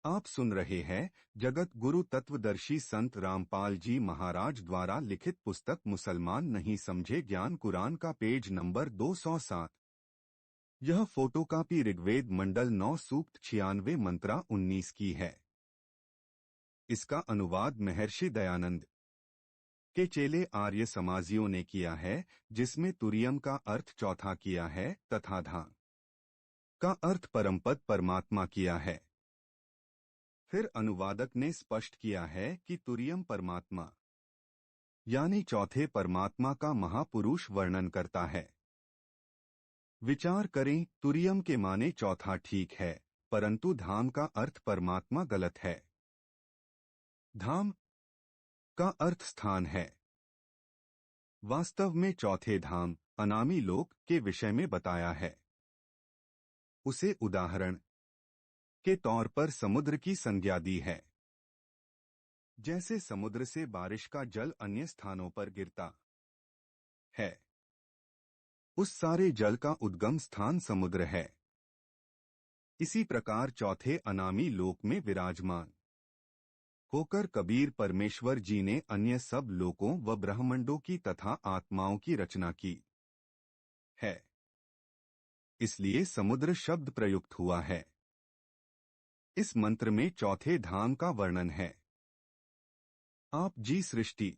आप सुन रहे हैं जगत गुरु तत्वदर्शी संत रामपाल जी महाराज द्वारा लिखित पुस्तक मुसलमान नहीं समझे ज्ञान कुरान का पेज नंबर 207। यह फोटोकॉपी ऋग्वेद मंडल 9 सूक्त 96 मंत्रा 19 की है। इसका अनुवाद महर्षि दयानंद के चेले आर्य समाजियों ने किया है, जिसमें तुरियम का अर्थ चौथा किया है तथा धा का अर्थ परमपद परमात्मा किया है। फिर अनुवादक ने स्पष्ट किया है कि तुरियम परमात्मा यानी चौथे परमात्मा का महापुरुष वर्णन करता है। विचार करें, तुरियम के माने चौथा ठीक है, परंतु धाम का अर्थ परमात्मा गलत है। धाम का अर्थ स्थान है। वास्तव में चौथे धाम अनामी लोक के विषय में बताया है। उसे उदाहरण के तौर पर समुद्र की संज्ञा दी है। जैसे समुद्र से बारिश का जल अन्य स्थानों पर गिरता है, उस सारे जल का उद्गम स्थान समुद्र है। इसी प्रकार चौथे अनामी लोक में विराजमान होकर कबीर परमेश्वर जी ने अन्य सब लोकों व ब्रह्मांडों की तथा आत्माओं की रचना की है। इसलिए समुद्र शब्द प्रयुक्त हुआ है। इस मंत्र में चौथे धाम का वर्णन है। आप जी सृष्टि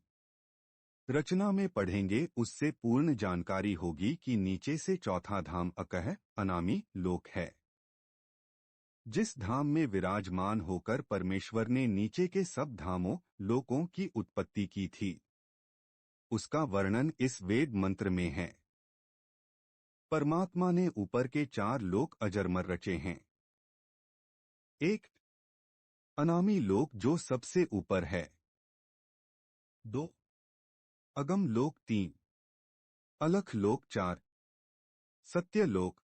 रचना में पढ़ेंगे, उससे पूर्ण जानकारी होगी कि नीचे से चौथा धाम अकह अनामी लोक है। जिस धाम में विराजमान होकर परमेश्वर ने नीचे के सब धामों लोकों की उत्पत्ति की थी, उसका वर्णन इस वेद मंत्र में है। परमात्मा ने ऊपर के 4 लोक अजरमर रचे हैं। 1 अनामी लोक जो सबसे ऊपर है। 2 अगम लोक। 3 अलख लोक। 4 सत्य लोक।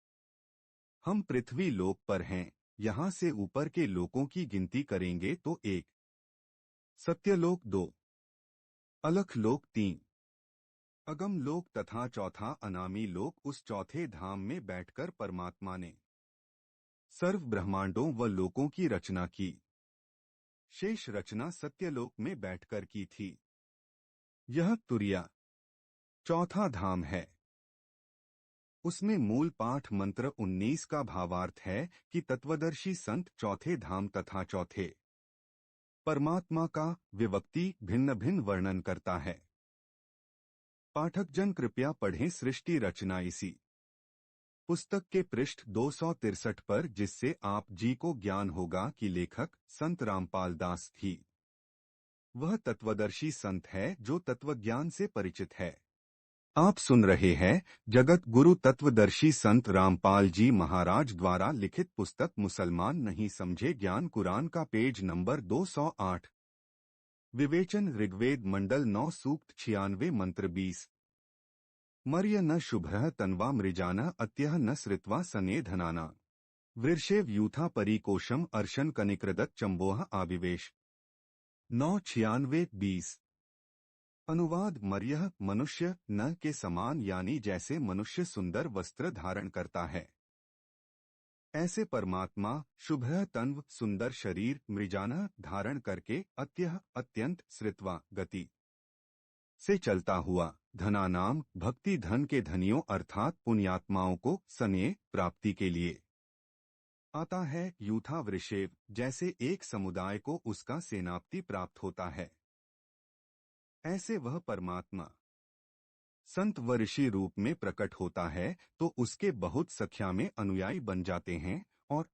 हम पृथ्वी लोक पर हैं। यहाँ से ऊपर के लोकों की गिनती करेंगे तो 1 सत्यलोक, 2 अलख लोक, 3 अगम लोक तथा चौथा अनामी लोक। उस चौथे धाम में बैठकर परमात्मा ने सर्व ब्रह्मांडों व लोकों की रचना की। शेष रचना सत्यलोक में बैठकर की थी। यह तुरिया चौथा धाम है। उसमें मूल पाठ मंत्र 19 का भावार्थ है कि तत्वदर्शी संत चौथे धाम तथा चौथे परमात्मा का विभक्ति भिन्न भिन्न वर्णन करता है। पाठक जन कृपया पढ़ें सृष्टि रचना इसी पुस्तक के पृष्ठ 263 पर, जिससे आप जी को ज्ञान होगा कि लेखक संत रामपाल दास थी। वह तत्वदर्शी संत है जो तत्वज्ञान से परिचित है। आप सुन रहे हैं जगत गुरु तत्वदर्शी संत रामपाल जी महाराज द्वारा लिखित पुस्तक मुसलमान नहीं समझे ज्ञान कुरान का पेज नंबर 208। विवेचन ऋग्वेद मंडल 9 सूक्त 96 मंत्र 20। मर्य न शुभ्रः तन्वा मृजाना अत्यः न सृत्वा सने धनाना वृषेव यूथा परिकोशम अर्शन कनिक्रदत चंबोह आविवेश। 996 20। अनुवाद मर्यः मनुष्य न के समान, यानी जैसे मनुष्य सुंदर वस्त्र धारण करता है, ऐसे परमात्मा शुभ्र तन्व सुंदर शरीर मृजाना धारण करके अत्यः अत्यंत सृत्वा गति से चलता हुआ धना नाम भक्ति धन के धनियों अर्थात पुण्यात्माओं को सने प्राप्ति के लिए आता है। यूथा वृषेव जैसे एक समुदाय को उसका सेनापति प्राप्त होता है, ऐसे वह परमात्मा संत व ऋषि रूप में प्रकट होता है तो उसके बहुत संख्या में अनुयायी बन जाते हैं और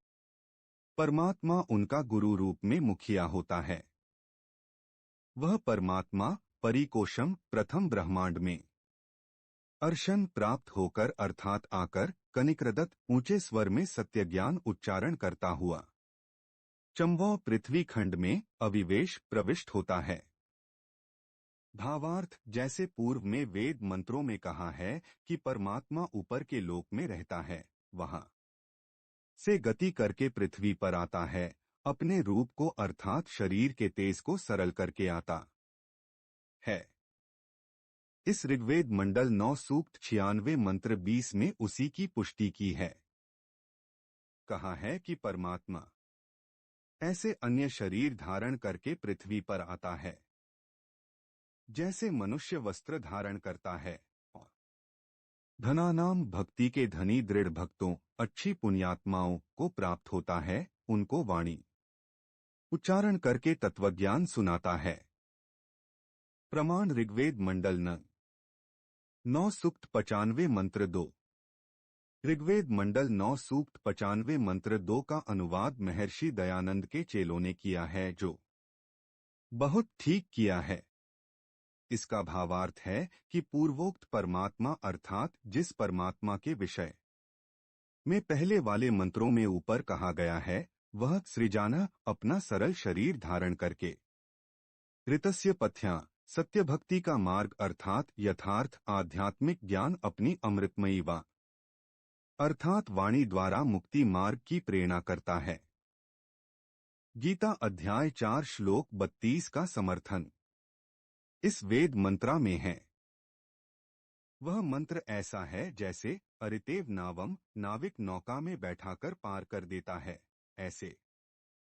परमात्मा उनका गुरु रूप में मुखिया होता है। वह परमात्मा परिकोशम प्रथम ब्रह्मांड में अर्शन प्राप्त होकर अर्थात आकर कनिक्रदत ऊंचे स्वर में सत्य ज्ञान उच्चारण करता हुआ चंबो पृथ्वी खंड में अविवेश प्रविष्ट होता है। भावार्थ जैसे पूर्व में वेद मंत्रों में कहा है कि परमात्मा ऊपर के लोक में रहता है, वहां से गति करके पृथ्वी पर आता है, अपने रूप को अर्थात शरीर के तेज को सरल करके आता है। इस ऋग्वेद मंडल 9 सूक्त 96 मंत्र 20 में उसी की पुष्टि की है। कहा है कि परमात्मा ऐसे अन्य शरीर धारण करके पृथ्वी पर आता है, जैसे मनुष्य वस्त्र धारण करता है। और धनानाम भक्ति के धनी दृढ़ भक्तों, अच्छी पुण्यात्माओं को प्राप्त होता है, उनको वाणी उच्चारण करके तत्वज्ञान सुनाता है। प्रमाण ऋग्वेद मंडल 9 सूक्त 95 मंत्र 2। ऋग्वेद मंडल 9 सूक्त 95 मंत्र 2 का अनुवाद महर्षि दयानंद के चेलों ने किया है, जो बहुत ठीक किया है। इसका भावार्थ है कि पूर्वोक्त परमात्मा अर्थात जिस परमात्मा के विषय में पहले वाले मंत्रों में ऊपर कहा गया है, वह सृजाना अपना सरल शरीर धारण करके ऋतस्य पथ्या सत्य भक्ति का मार्ग अर्थात यथार्थ आध्यात्मिक ज्ञान अपनी अमृतमयी वा अर्थात वाणी द्वारा मुक्ति मार्ग की प्रेरणा करता है। गीता अध्याय 4 श्लोक 32 का समर्थन इस वेद मंत्रा में है। वह मंत्र ऐसा है जैसे अरितेव नावम नाविक नौका में बैठाकर पार कर देता है, ऐसे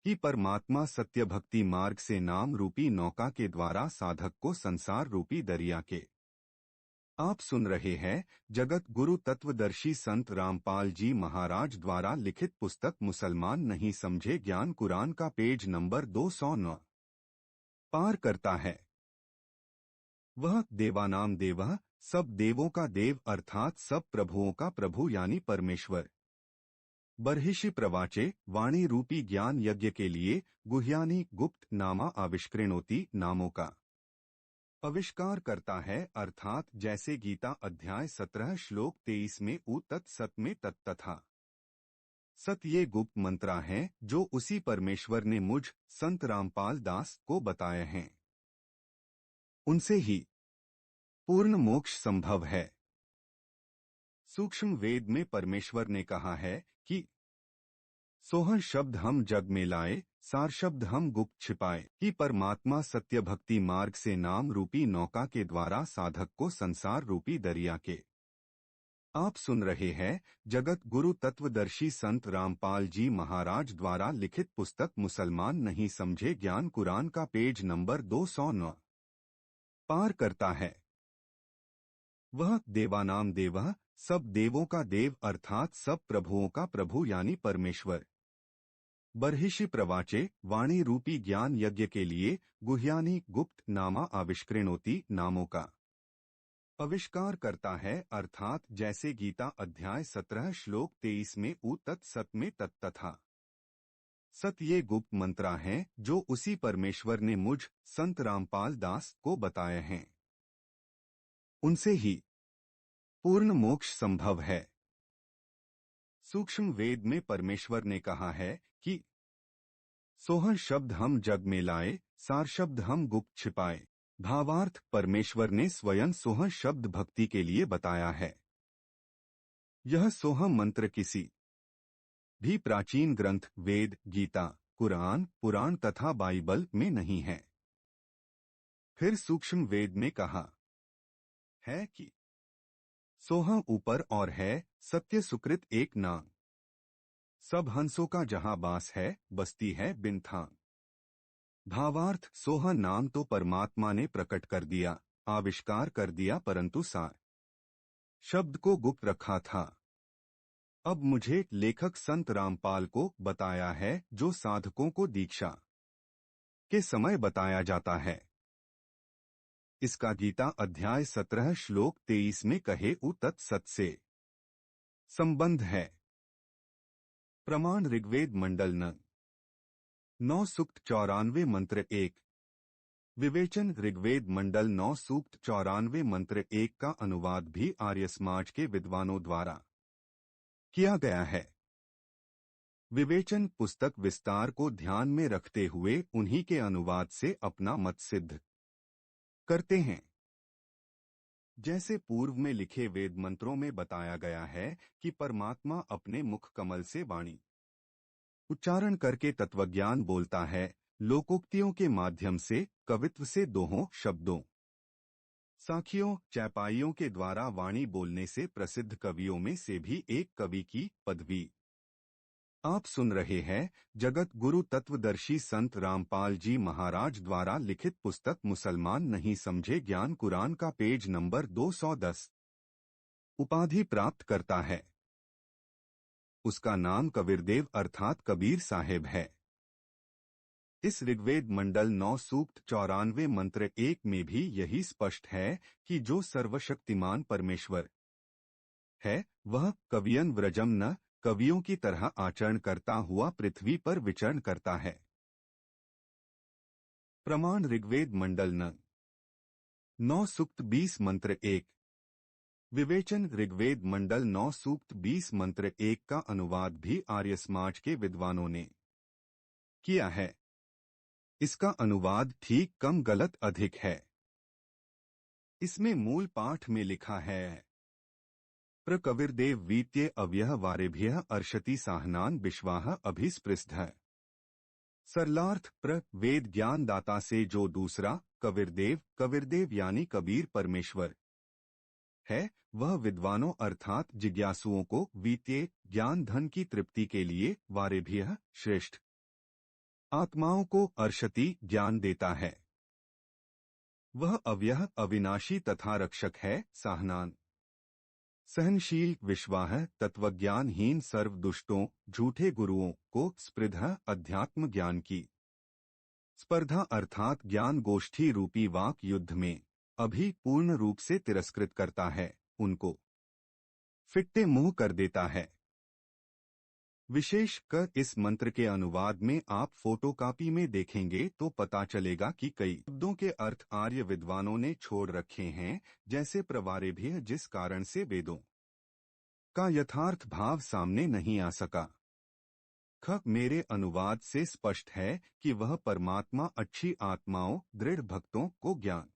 कि परमात्मा सत्य भक्ति मार्ग से नाम रूपी नौका के द्वारा साधक को संसार रूपी दरिया के। आप सुन रहे हैं जगत गुरु तत्वदर्शी संत रामपाल जी महाराज द्वारा लिखित पुस्तक मुसलमान नहीं समझे ज्ञान कुरान का पेज नंबर 209। पार करता है। वह देवानाम देवः सब देवों का देव अर्थात सब प्रभुओं का प्रभु यानी परमेश्वर। बर्हिषि प्रवाचे वाणी रूपी ज्ञान यज्ञ के लिए गुह्यानी गुप्त नामा आविष्कृणोति नामों का आविष्कार करता है अर्थात जैसे गीता अध्याय 17 श्लोक 23 में उ तत् सत में तत्तथा सत ये गुप्त मंत्रा हैं जो उसी परमेश्वर ने मुझ संत रामपाल दास को बताए हैं। उनसे ही पूर्ण मोक्ष संभव है। सूक्ष्म वेद में परमेश्वर ने कहा है कि सोहर शब्द हम जग में लाए, सार शब्द हम गुप्त छिपाए, कि परमात्मा सत्य भक्ति मार्ग से नाम रूपी नौका के द्वारा साधक को संसार रूपी दरिया के। आप सुन रहे हैं जगत गुरु तत्वदर्शी संत रामपाल जी महाराज द्वारा लिखित पुस्तक मुसलमान नहीं समझे ज्ञान कुरान का पेज नंबर 209। पार करता है। वह देवानाम देवः सब देवों का देव अर्थात सब प्रभुओं का प्रभु यानी परमेश्वर। बर्हिषि प्रवाचे वाणी रूपी ज्ञान यज्ञ के लिए गुह्यानी गुप्त नामा आविष्कृणोति नामों का आविष्कार करता है अर्थात जैसे गीता अध्याय 17 श्लोक 23 में उ तत् सत में तत्तथा सत ये गुप्त मंत्रा हैं जो उसी परमेश्वर ने मुझ संत रामपाल दास को बताए हैं। उनसे ही पूर्ण मोक्ष संभव है। सूक्ष्म वेद में परमेश्वर ने कहा है कि सोहर शब्द हम जग में लाए, सार शब्द हम गुप्त छिपाए। भावार्थ परमेश्वर ने स्वयं सोहर शब्द भक्ति के लिए बताया है। यह सोह मंत्र किसी भी प्राचीन ग्रंथ वेद गीता कुरान पुराण तथा बाइबल में नहीं है। फिर सूक्ष्म वेद में कहा है कि सोह ऊपर और है सत्य सुकृत एक नाम सब हंसों का जहां बास है बसती है बिन थांग। भावार्थ सोह नाम तो परमात्मा ने प्रकट कर दिया आविष्कार कर दिया परंतु सार शब्द को गुप्त रखा था। अब मुझे लेखक संत रामपाल को बताया है जो साधकों को दीक्षा के समय बताया जाता है। इसका गीता अध्याय 17 श्लोक 23 में कहे उ तत् सत से संबंध है। प्रमाण ऋग्वेद मंडल 9 सूक्त 94 मंत्र 1। विवेचन ऋग्वेद मंडल 9 सूक्त 94 मंत्र 1 का अनुवाद भी आर्य समाज के विद्वानों द्वारा किया गया है। विवेचन पुस्तक विस्तार को ध्यान में रखते हुए उन्हीं के अनुवाद से अपना मत सिद्ध करते हैं। जैसे पूर्व में लिखे वेद मंत्रों में बताया गया है कि परमात्मा अपने मुख कमल से वाणी उच्चारण करके तत्वज्ञान बोलता है, लोकोक्तियों के माध्यम से कवित्व से दोहों शब्दों साखियों चैपाइयों के द्वारा वाणी बोलने से प्रसिद्ध कवियों में से भी एक कवि की पदवी आप सुन रहे हैं जगत गुरु तत्वदर्शी संत रामपाल जी महाराज द्वारा लिखित पुस्तक मुसलमान नहीं समझे ज्ञान कुरान का पेज नंबर 210। उपाधि प्राप्त करता है। उसका नाम कबीरदेव अर्थात कबीर साहेब है। इस ऋग्वेद मंडल 9 सूक्त 94 मंत्र 1 में भी यही स्पष्ट है कि जो सर्वशक्तिमान परमेश्वर है वह कवियन व्रजम न कवियों की तरह आचरण करता हुआ पृथ्वी पर विचरण करता है। प्रमाण ऋग्वेद मंडल 9 सूक्त 20 मंत्र 1। विवेचन ऋग्वेद मंडल 9 सूक्त 20 मंत्र 1 का अनुवाद भी आर्य समाज के विद्वानों ने किया है। इसका अनुवाद ठीक कम गलत अधिक है। इसमें मूल पाठ में लिखा है प्रकविर्देव वीत्ये अव्यह वारेभ्यः अर्षति साहनान विश्वाह अभिस्पृष्ट। सरलार्थ प्र वेद ज्ञान दाता से जो दूसरा कबीरदेव यानी कबीर परमेश्वर है वह विद्वानों अर्थात जिज्ञासुओं को वीत्ये ज्ञान धन की तृप्ति के लिए वारेभ्यः श्रेष्ठ आत्माओं को अर्षति ज्ञान देता है। वह अव्यह अविनाशी तथा रक्षक है साहनान सहनशील विश्वाह तत्वज्ञानहीन सर्व दुष्टों झूठे गुरुओं को स्पृधा अध्यात्म ज्ञान की स्पर्धा अर्थात ज्ञान गोष्ठी रूपी वाक युद्ध में अभी पूर्ण रूप से तिरस्कृत करता है, उनको फिट्टे मुंह कर देता है। विशेष कर इस मंत्र के अनुवाद में आप फोटोकॉपी में देखेंगे तो पता चलेगा कि कई शब्दों के अर्थ आर्य विद्वानों ने छोड़ रखे हैं, जैसे प्रवारेभ्य, जिस कारण से वेदों का यथार्थ भाव सामने नहीं आ सका। ख मेरे अनुवाद से स्पष्ट है कि वह परमात्मा अच्छी आत्माओं दृढ़ भक्तों को ज्ञान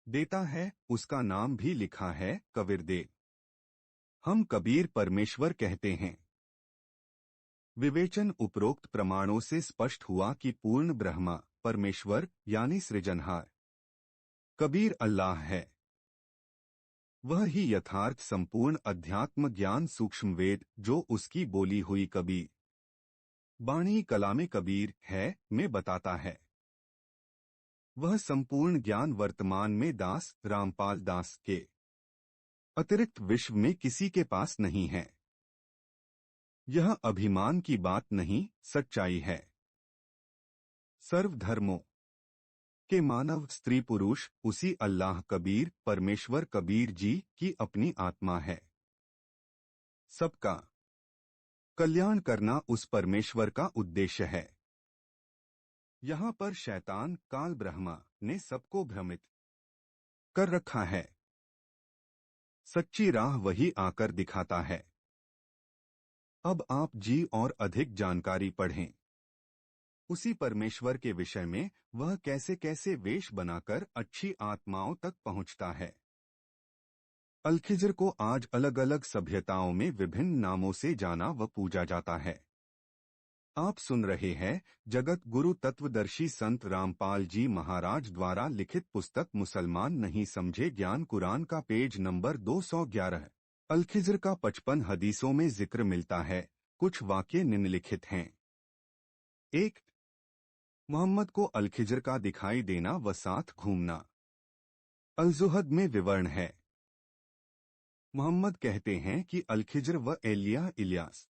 देता है। उसका नाम भी लिखा है कबीरदेव। हम कबीर परमेश्वर कहते हैं। विवेचन उपरोक्त प्रमाणों से स्पष्ट हुआ कि पूर्ण ब्रह्मा परमेश्वर यानी सृजनहार कबीर अल्लाह है। वह ही यथार्थ संपूर्ण अध्यात्म ज्ञान सूक्ष्म वेद जो उसकी बोली हुई कबीर बाणी कलामे कबीर है में बताता है। वह संपूर्ण ज्ञान वर्तमान में दास रामपाल दास के अतिरिक्त विश्व में किसी के पास नहीं है। यह अभिमान की बात नहीं, सच्चाई है। सर्व धर्मों के मानव स्त्री पुरुष उसी अल्लाह कबीर परमेश्वर कबीर जी की अपनी आत्मा है। सबका कल्याण करना उस परमेश्वर का उद्देश्य है। यहाँ पर शैतान काल ब्रह्मा ने सबको भ्रमित कर रखा है। सच्ची राह वही आकर दिखाता है। अब आप जी और अधिक जानकारी पढ़ें उसी परमेश्वर के विषय में, वह कैसे कैसे वेश बनाकर अच्छी आत्माओं तक पहुंचता है। अलखिजर को आज अलग अलग सभ्यताओं में विभिन्न नामों से जाना व पूजा जाता है। आप सुन रहे हैं जगत गुरु तत्वदर्शी संत रामपाल जी महाराज द्वारा लिखित पुस्तक मुसलमान नहीं समझे ज्ञान कुरान का पेज नंबर 211। अलखिजर का 55 हदीसों में जिक्र मिलता है। कुछ वाक्य निम्नलिखित हैं। 1. मोहम्मद को अलखिजर का दिखाई देना व साथ घूमना। अलजुहद में विवरण है। मोहम्मद कहते हैं कि अलखिजर व इलियास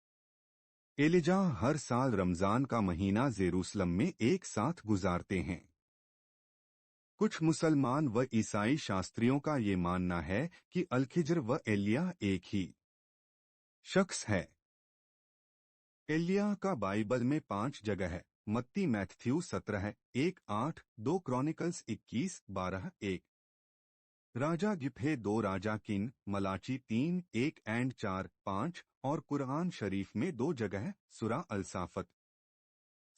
एलिजा हर साल रमजान का महीना जेरूसलम में एक साथ गुजारते हैं। कुछ मुसलमान व ईसाई शास्त्रियों का ये मानना है कि अलखिजर व एलिया एक ही शख्स है। एलिया का बाइबल में 5 जगह है। मत्ती मैथ्यू 17:1-8, 2 क्रॉनिकल्स 21:12-1, राजा गिफे 2 राजा किन मलाची 3:1-4-5 और कुरान शरीफ में 2 जगह सूरा अल-साफत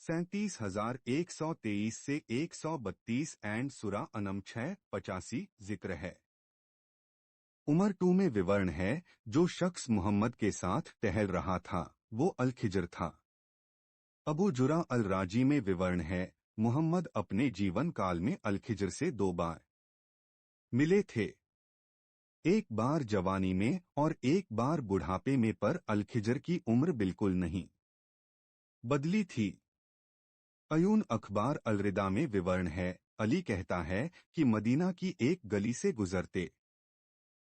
37,123 से 132 एंड सूरा अनम 6:85 जिक्र है। उमर 2 में विवरण है। जो शख्स मोहम्मद के साथ टहल रहा था वो अलखिजर था। अबू जुरा अल राजी में विवरण है। मोहम्मद अपने जीवन काल में अलखिजर से 2 बार मिले थे। एक बार जवानी में और एक बार बुढ़ापे में, पर अलखिजर की उम्र बिल्कुल नहीं बदली थी। अयून अखबार अलरिदा में विवरण है। अली कहता है कि मदीना की एक गली से गुजरते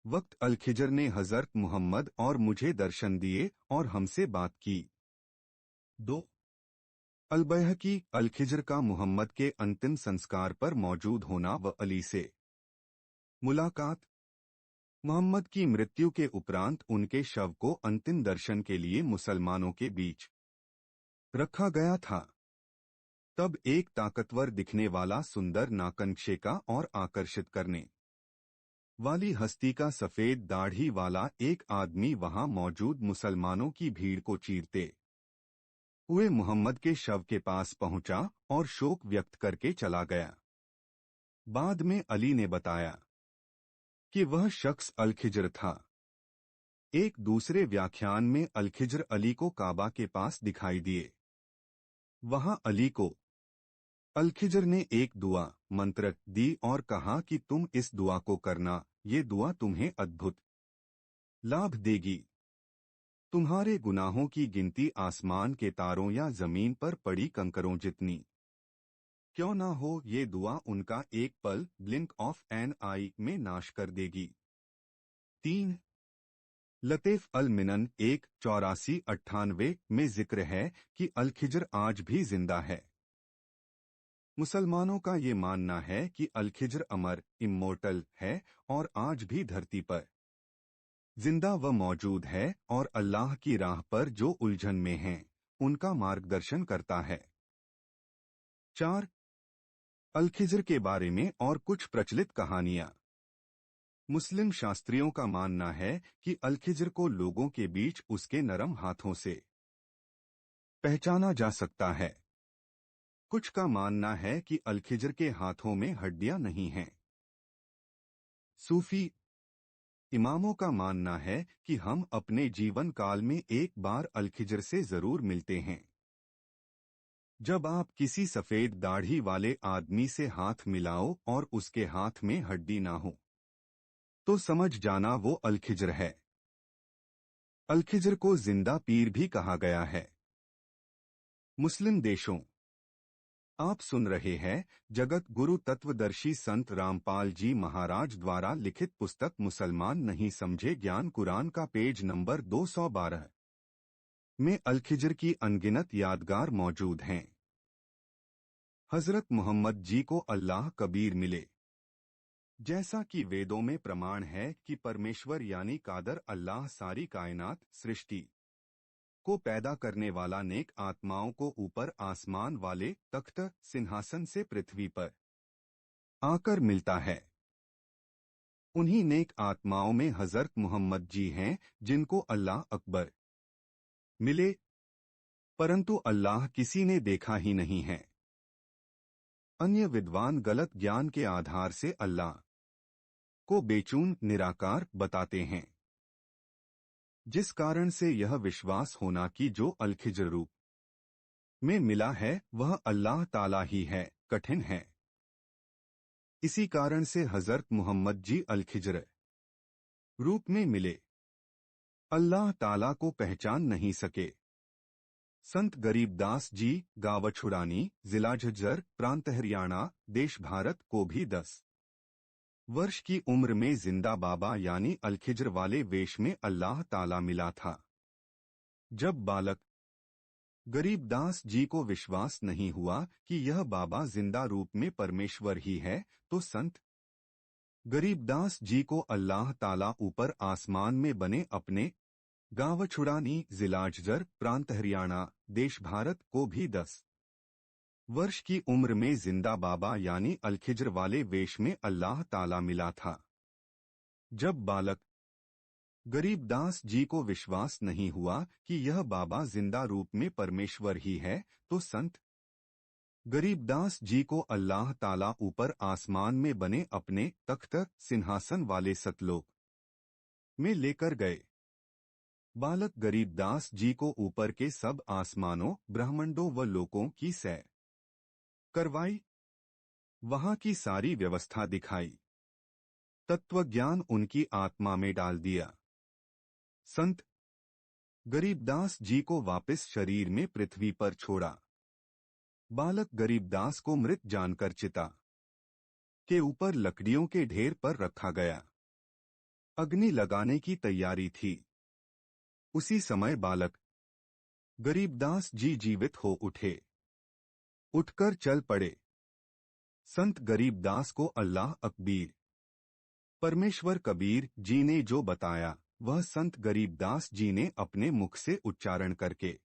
वक्त अल-खिजर ने हजरत मोहम्मद और मुझे दर्शन दिए और हमसे बात की। 2 अल-बैहकी अल-खिजर का मोहम्मद के अंतिम संस्कार पर मौजूद होना व अली से मुलाकात। मोहम्मद की मृत्यु के उपरांत उनके शव को अंतिम दर्शन के लिए मुसलमानों के बीच रखा गया था। तब एक ताकतवर दिखने वाला सुंदर नाकनक्षेका और आकर्षित करने वाली हस्ती का सफेद दाढ़ी वाला एक आदमी वहां मौजूद मुसलमानों की भीड़ को चीरते हुए मोहम्मद के शव के पास पहुंचा और शोक व्यक्त करके चला गया। बाद में अली ने बताया कि वह शख्स अल-खिजर था। एक दूसरे व्याख्यान में अल-खिजर अली को काबा के पास दिखाई दिए। वहां अली को अल-खिजर ने एक दुआ मंत्र दी और कहा कि तुम इस दुआ को करना, ये दुआ तुम्हें अद्भुत लाभ देगी। तुम्हारे गुनाहों की गिनती आसमान के तारों या जमीन पर पड़ी कंकरों जितनी क्यों ना हो, ये दुआ उनका एक पल ब्लिंक ऑफ एन आई में नाश कर देगी। 3 लतीफ अल मिनन 1:84-98 में जिक्र है कि अल-खिजर आज भी जिंदा है। मुसलमानों का ये मानना है कि अल-खिजर अमर इमोर्टल है और आज भी धरती पर जिंदा व मौजूद है और अल्लाह की राह पर जो उलझन में हैं, उनका मार्गदर्शन करता है। 4 अल-खिजर के बारे में और कुछ प्रचलित कहानियां। मुस्लिम शास्त्रियों का मानना है कि अल-खिजर को लोगों के बीच उसके नरम हाथों से पहचाना जा सकता है। कुछ का मानना है कि अल-खिजर के हाथों में हड्डियां नहीं हैं। सूफी इमामों का मानना है कि हम अपने जीवन काल में एक बार अल-खिजर से जरूर मिलते हैं। जब आप किसी सफेद दाढ़ी वाले आदमी से हाथ मिलाओ और उसके हाथ में हड्डी ना हो, तो समझ जाना वो अल-खिजर है। अल-खिजर को जिंदा पीर भी कहा गया है। मुस्लिम देशों। आप सुन रहे हैं जगत गुरु तत्वदर्शी संत रामपाल जी महाराज द्वारा लिखित पुस्तक मुसलमान नहीं समझे ज्ञान कुरान का पेज नंबर 212 में अल-खिजर की अनगिनत यादगार मौजूद हैं। हजरत मोहम्मद जी को अल्लाह कबीर मिले। जैसा कि वेदों में प्रमाण है कि परमेश्वर यानी कादर अल्लाह सारी कायनात सृष्टि को पैदा करने वाला नेक आत्माओं को ऊपर आसमान वाले तख्त सिंहासन से पृथ्वी पर आकर मिलता है। उन्हीं नेक आत्माओं में हजरत मोहम्मद जी हैं जिनको अल्लाह अकबर मिले, परंतु अल्लाह किसी ने देखा ही नहीं है। अन्य विद्वान गलत ज्ञान के आधार से अल्लाह को बेचून निराकार बताते हैं, जिस कारण से यह विश्वास होना कि जो अल-खिजर रूप में मिला है वह अल्लाह ताला ही है, कठिन है। इसी कारण से हजरत मोहम्मद जी अल-खिजर रूप में मिले अल्लाह ताला को पहचान नहीं सके। संत गरीबदास जी गावछुड़ानी, जिला झज्जर, प्रांत हरियाणा, देश भारत को भी 10 वर्ष की उम्र में जिंदा बाबा यानी अल-खिजर वाले वेश में अल्लाह ताला मिला था। जब बालक गरीबदास जी को विश्वास नहीं हुआ कि यह बाबा जिंदा रूप में परमेश्वर ही है, तो संत गरीबदास जी को अल्लाह ताला ऊपर आसमान में बने अपने गावछुड़ानी, जिला झज्जर, प्रांत हरियाणा, देश भारत को भी 10 वर्ष की उम्र में जिंदा बाबा यानी अल-खिजर वाले वेश में अल्लाह ताला मिला था। जब बालक गरीबदास जी को विश्वास नहीं हुआ कि यह बाबा जिंदा रूप में परमेश्वर ही है, तो संत गरीबदास जी को अल्लाह ताला ऊपर आसमान में बने अपने तख्त सिंहासन वाले सतलोक में लेकर गए। बालक गरीबदास जी को ऊपर के सब आसमानों, ब्रह्मांडों व लोकों की सैर करवाई, वहां की सारी व्यवस्था दिखाई, तत्वज्ञान उनकी आत्मा में डाल दिया। संत गरीबदास जी को वापस शरीर में पृथ्वी पर छोड़ा। बालक गरीबदास को मृत जानकर चिता के ऊपर लकड़ियों के ढेर पर रखा गया। अग्नि लगाने की तैयारी थी। उसी समय बालक गरीबदास जी जीवित हो उठे, उठकर चल पड़े। संत गरीबदास को अल्लाह अकबीर परमेश्वर कबीर जी ने जो बताया वह संत गरीबदास जी ने अपने मुख से उच्चारण करके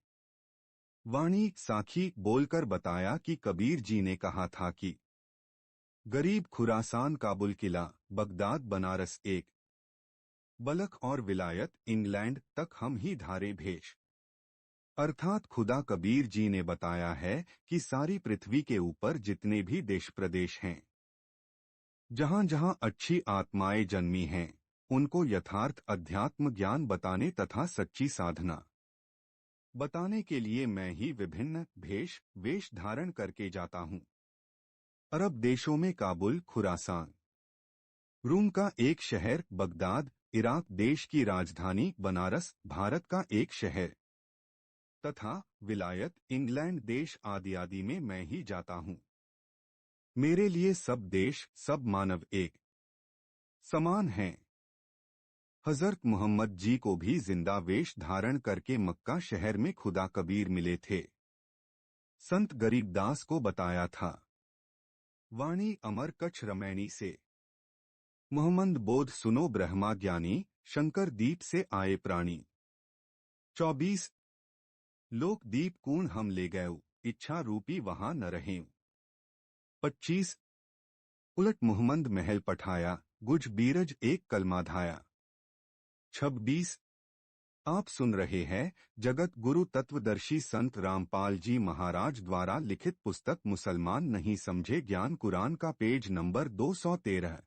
वाणी साखी बोलकर बताया कि कबीर जी ने कहा था कि गरीब खुरासान काबुल किला बगदाद बनारस एक बलख और विलायत इंग्लैंड तक हम ही धारे भेष। अर्थात खुदा कबीर जी ने बताया है कि सारी पृथ्वी के ऊपर जितने भी देश प्रदेश हैं, जहां जहां अच्छी आत्माएं जन्मी हैं, उनको यथार्थ अध्यात्म ज्ञान बताने तथा सच्ची साधना बताने के लिए मैं ही विभिन्न वेश धारण करके जाता हूं। अरब देशों में काबुल खुरासान, रूम का एक शहर बगदाद, इराक देश की राजधानी बनारस भारत का एक शहर तथा विलायत इंग्लैंड देश आदि आदि में मैं ही जाता हूं। मेरे लिए सब देश सब मानव एक समान हैं। हजरत मोहम्मद जी को भी जिंदा वेश धारण करके मक्का शहर में खुदा कबीर मिले थे। संत गरीबदास को बताया था। वाणी अमर कच्छ रमैनी से मोहम्मद बोध सुनो ब्रह्मा ज्ञानी, शंकर दीप से आए प्राणी। 24 लोक दीप कूण हम ले गए, इच्छा रूपी वहां न रहे। 25 उलट मोहम्मद महल पठाया, गुज बीरज एक कलमा धाया। 26 आप सुन रहे हैं जगत गुरु तत्वदर्शी संत रामपाल जी महाराज द्वारा लिखित पुस्तक मुसलमान नहीं समझे ज्ञान कुरान का पेज नंबर 213।